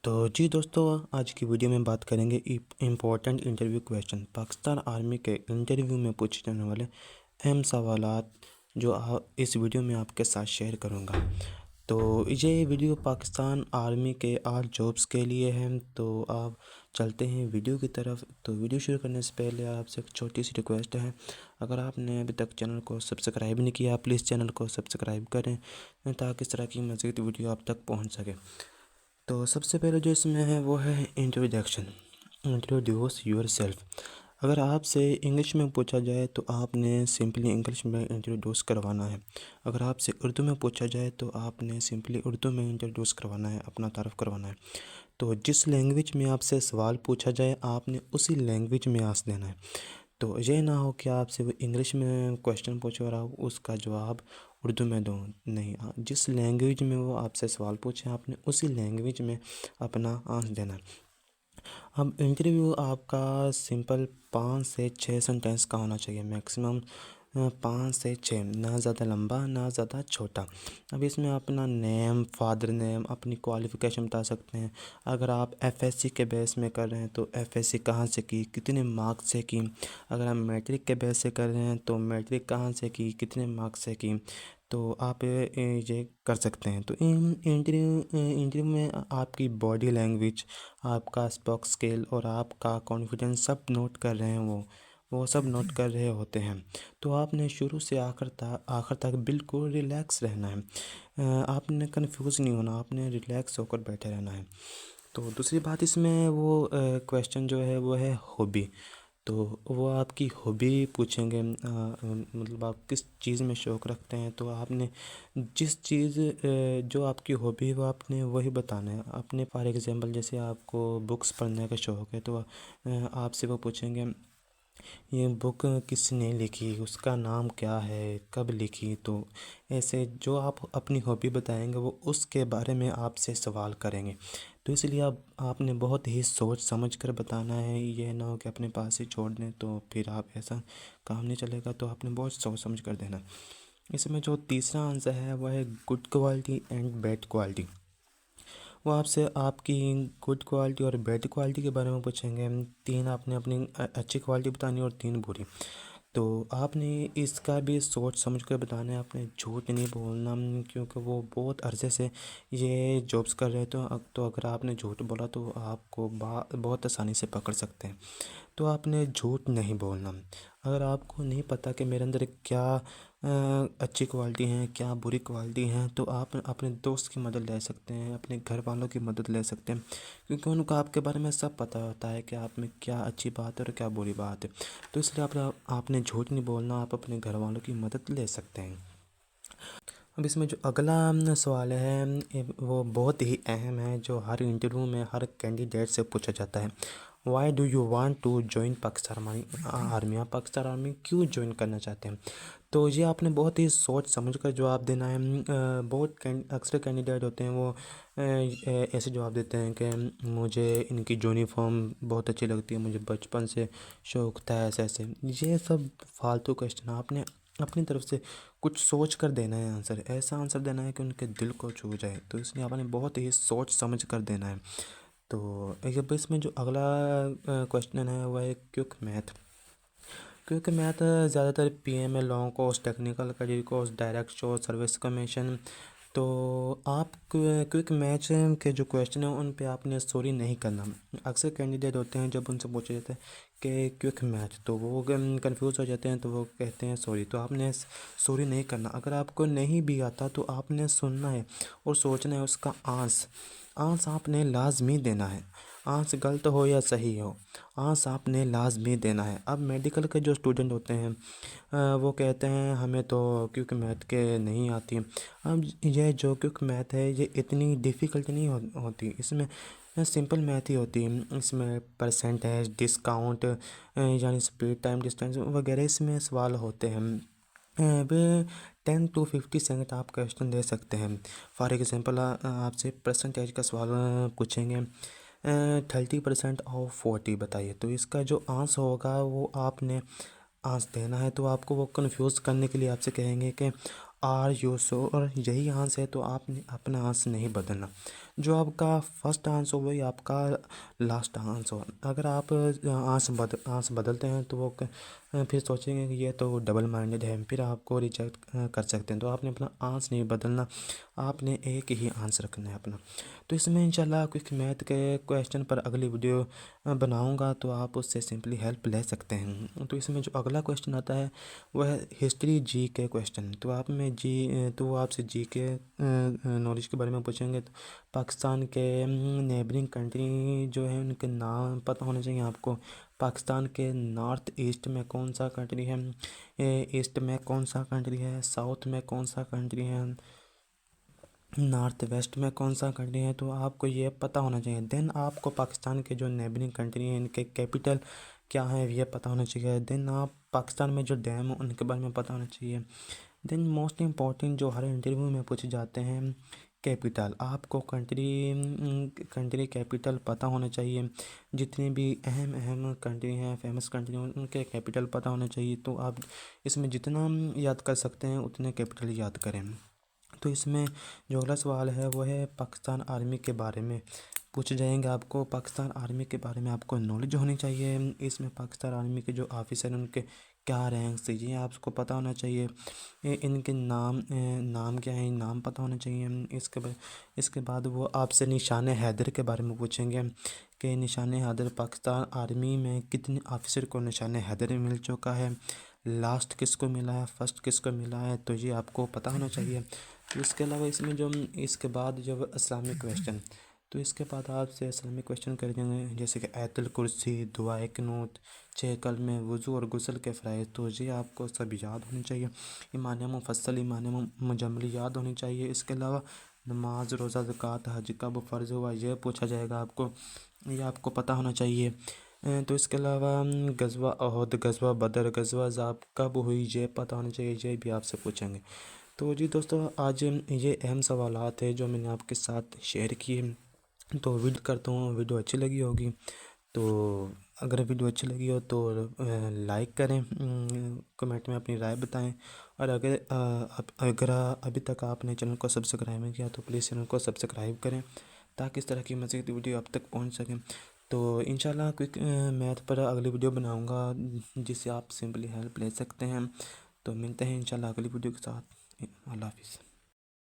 तो जी दोस्तों, आज की वीडियो में बात करेंगे important interview question. Pakistan army के इंटरव्यू में पूछे जाने वाले अहम सवालात जो इस वीडियो में आपके साथ शेयर करूंगा। तो ये वीडियो पाकिस्तान आर्मी के 8 जॉब्स के लिए है। तो आप चलते हैं वीडियो की तरफ। तो वीडियो शुरू करने से पहले आपसे एक छोटी सी रिक्वेस्ट है, अगर आपने अभी तक चैनल को सब्सक्राइब नहीं किया प्लीज़ चैनल को सब्सक्राइब करें ताकि इस तरह की मज़ीद वीडियो आप तक पहुंच सके। तो सबसे पहले जो इसमें है वो है इंट्रोडक्शन। Introduce your self. अगर आपसे इंग्लिश में पूछा जाए तो आपने सिंपली इंग्लिश में इंट्रोड्यूस करवाना है। अगर आपसे उर्दू में पूछा जाए तो आपने सिंपली उर्दू में इंट्रोड्यूस करवाना है, अपना तारफ़ करवाना है। तो जिस लैंग्वेज में आपसे सवाल पूछा जाए आपने उसी लैंग्वेज में आंसर देना है। तो ये ना हो कि आपसे वो इंग्लिश में क्वेश्चन पूछे और आप उसका जवाब उर्दू में दो। नहीं, जिस लैंग्वेज में वो आपसे सवाल पूछे आपने उसी लैंग्वेज में अपना आंसर देना है। अब इंटरव्यू आपका सिंपल 5 से 6 सेंटेंस का होना चाहिए, मैक्सिमम 5 से 6, ना ज़्यादा लंबा ना ज़्यादा छोटा। अब इसमें अपना नेम, फादर नेम, अपनी क्वालिफ़िकेशन बता सकते हैं। अगर आप एफएससी के बेस में कर रहे हैं तो एफएससी कहाँ से की, कितने मार्क्स से की। अगर आप मैट्रिक के बेस से कर रहे हैं तो मैट्रिक कहाँ से की, कितने मार्क्स से की। तो आप ये कर सकते हैं। तो इंटरव्यू में आपकी बॉडी लैंग्वेज, आपका स्पोक स्केल और आपका कॉन्फिडेंस सब नोट कर रहे हैं, वो सब नोट कर रहे होते हैं। तो आपने शुरू से आखिर तक बिल्कुल रिलैक्स रहना है। आपने कंफ्यूज नहीं होना, आपने रिलैक्स होकर बैठे रहना है। तो दूसरी बात इसमें वो क्वेश्चन जो है वो है हॉबी। तो वो आपकी हॉबी पूछेंगे, मतलब आप किस चीज़ में शौक़ रखते हैं। तो आपने जिस चीज़ जो आपकी हॉबी है वो आपने वही बताना है। आपने फॉर एग्ज़ाम्पल जैसे आपको बुक्स पढ़ने का शौक़ है तो आपसे वो पूछेंगे ये बुक किसने लिखी, उसका नाम क्या है, कब लिखी। तो ऐसे जो आप अपनी हॉबी बताएंगे वो उसके बारे में आपसे सवाल करेंगे। तो इसलिए आपने बहुत ही सोच समझ कर बताना है, ये ना हो कि अपने पास ही छोड़ दें तो फिर आप ऐसा काम नहीं चलेगा। तो आपने बहुत सोच समझ कर देना। इसमें जो तीसरा आंसर है वह है good quality and bad quality. वो आपसे आपकी गुड क्वालिटी और बैड क्वालिटी के बारे में पूछेंगे। 3 आपने अपनी अच्छी क्वालिटी बतानी और 3 बुरी। तो आपने इसका भी सोच समझ कर बताना है, आपने झूठ नहीं बोलना, क्योंकि वो बहुत अरसे से ये जॉब्स कर रहे हैं। तो अगर आपने झूठ बोला तो आपको बहुत आसानी से पकड़ सकते हैं। तो आपने झूठ नहीं बोलना। अगर आपको नहीं पता कि मेरे अंदर क्या अच्छी क्वालिटी हैं, क्या बुरी क्वालिटी हैं, तो आप अपने दोस्त की मदद ले सकते हैं, अपने घर वालों की मदद ले सकते हैं, क्योंकि उनको आपके बारे में सब पता होता है कि आप में क्या अच्छी बात है और क्या बुरी बात है। तो इसलिए आपने झूठ नहीं बोलना, आप अपने घर वालों की मदद ले सकते हैं। अब इसमें जो अगला सवाल है वो बहुत ही अहम है, जो हर इंटरव्यू में हर कैंडिडेट से पूछा जाता है। Why do you want to join Pakistan army? आप पाकिस्तान आर्मी क्यों ज्वाइन करना चाहते हैं? तो ये आपने बहुत ही सोच समझ कर जवाब देना है। अक्सर कैंडिडेट होते हैं वो ऐसे जवाब देते हैं कि मुझे इनकी यूनिफॉर्म बहुत अच्छी लगती है, मुझे बचपन से शौक़ था, ऐसे ऐसे। ये सब फालतू क्वेश्चन आपने अपनी तरफ से कुछ सोच कर देना है आंसर, ऐसा आंसर देना है कि उनके दिल को छू जाए। तो इसलिए आपने बहुत ही सोच समझ कर देना है। तो एक इसमें जो अगला क्वेश्चन है वह है क्विक मैथ। क्विक मैथ ज़्यादातर PML, long course, technical career course, direct शो, सर्विस कमीशन। तो आप क्विक मैच के जो क्वेश्चन हैं उन पे आपने सॉरी नहीं करना। अक्सर कैंडिडेट होते हैं जब उनसे पूछा जाता है कि क्विक मैच तो वो कंफ्यूज हो जाते हैं, तो वो कहते हैं सॉरी। तो आपने सॉरी नहीं करना। अगर आपको नहीं भी आता तो आपने सुनना है और सोचना है उसका आंसर आपने लाजमी देना है। आंसर गलत हो या सही हो, आंसर आपने लाजमी देना है। अब मेडिकल के जो स्टूडेंट होते हैं वो कहते हैं हमें तो क्विक मैथ के नहीं आती। अब यह जो क्विक मैथ है ये इतनी डिफ़िकल्ट नहीं होती, इसमें सिंपल मैथ ही होती है। इसमें परसेंटेज, डिस्काउंट, यानी स्पीड, टाइम, डिस्टेंस वगैरह इसमें सवाल होते हैं। वे 10 to 50 सेकंड आप क्वेश्चन दे सकते हैं। फॉर एग्ज़ाम्पल आपसे परसेंटेज का सवाल पूछेंगे 30% ऑफ 40 बताइए। तो इसका जो आंसर होगा वो आपने आंसर देना है। तो आपको वो कंफ्यूज करने के लिए आपसे कहेंगे कि आर यू श्योर, और यही आंसर है तो आपने अपना आंसर नहीं बदलना। जो आपका फर्स्ट आंसर हो वही आपका लास्ट आंसर हो। अगर आप आंसर बदलते हैं तो वो फिर सोचेंगे कि ये तो डबल माइंडेड है, फिर आपको रिजेक्ट कर सकते हैं। तो आपने अपना आंसर नहीं बदलना, आपने एक ही आंसर रखना है अपना। तो इसमें इंशाल्लाह क्विक मैथ के क्वेश्चन पर अगली वीडियो बनाऊंगा, तो आप उससे सिंपली हेल्प ले सकते हैं। तो इसमें जो अगला क्वेश्चन आता है वह है हिस्ट्री जी के क्वेश्चन। तो आप में जी तो वो आपसे जी के नॉलेज के बारे में पूछेंगे। तो पाकिस्तान के नेबरिंग कंट्री जो है उनके नाम पता होने चाहिए आपको। पाकिस्तान के नॉर्थ ईस्ट में कौन सा कंट्री है, ईस्ट में कौन सा कंट्री है, साउथ में कौन सा कंट्री है, नॉर्थ वेस्ट में कौन सा कंट्री है, तो आपको ये पता होना चाहिए। देन आपको पाकिस्तान के जो नेबरिंग कंट्री हैं इनके कैपिटल क्या है ये पता होना चाहिए। देन आप पाकिस्तान में जो डैम हैं उनके बारे में पता होना चाहिए। देन मोस्ट इम्पॉर्टेंट जो हर इंटरव्यू में पूछे जाते हैं कैपिटल, आपको कंट्री कैपिटल पता होना चाहिए। जितनी भी अहम अहम कंट्री हैं, फेमस कंट्री हैं, उनके कैपिटल पता होना चाहिए। तो आप इसमें जितना याद कर सकते हैं उतने कैपिटल याद करें। तो इसमें जो अगला सवाल है वो है पाकिस्तान आर्मी के बारे में पूछे जाएंगे। आपको पाकिस्तान आर्मी के बारे में आपको नॉलेज होनी चाहिए। इसमें पाकिस्तान आर्मी के जो ऑफिसर हैं उनके क्या रैंक्स है ये आपको पता होना चाहिए। इनके नाम क्या है, नाम पता होना चाहिए। इसके बाद वो आपसे निशान हैदर के बारे में पूछेंगे कि निशान हैदर पाकिस्तान आर्मी में कितने ऑफिसर को निशान हैदर मिल चुका है, लास्ट किसको मिला है, फर्स्ट किसको मिला है, तो ये आपको पता होना चाहिए। तो इसके अलावा इसमें जो इसके बाद जब इस्लामिक क्वेश्चन, तो इसके बाद आपसे इस्लामिक क्वेश्चन कर देंगे जैसे कि आयतुल कुर्सी, दुआए क़ुनूत, 6 कलमे, वज़ू और गुस्ल के फ़राइज़, तो ये आपको सब याद होनी चाहिए। ईमान मुफस्सल, ईमान मुजम्मल याद होनी चाहिए। इसके अलावा नमाज, रोज़ा, ज़कात, हज कब फ़र्ज़ हुआ ये पूछा जाएगा आपको, ये आपको पता होना चाहिए। तो इसके अलावा गज़वा अहद, गज़वा बदर, गज़वा ज़ाब कब हुई ये पता होना चाहिए, ये भी आपसे पूछेंगे। तो जी दोस्तों, आज ये अहम सवालात है जो मैंने आपके साथ शेयर किए। तो उम्मीद करता हूँ वीडियो अच्छी लगी होगी। तो अगर वीडियो अच्छी लगी हो तो लाइक करें, कमेंट में अपनी राय बताएं। और अगर अभी तक आपने चैनल को सब्सक्राइब नहीं किया तो प्लीज़ चैनल को सब्सक्राइब करें ताकि इस तरह की मज़ीद वीडियो आप तक पहुंच सकें। तो इंशाल्लाह क्विक मैथ पर अगली वीडियो बनाऊंगा जिससे आप सिंपली हेल्प ले सकते हैं। तो मिलते हैं इंशाल्लाह अगली वीडियो के साथ। अल्लाह हाफिज़।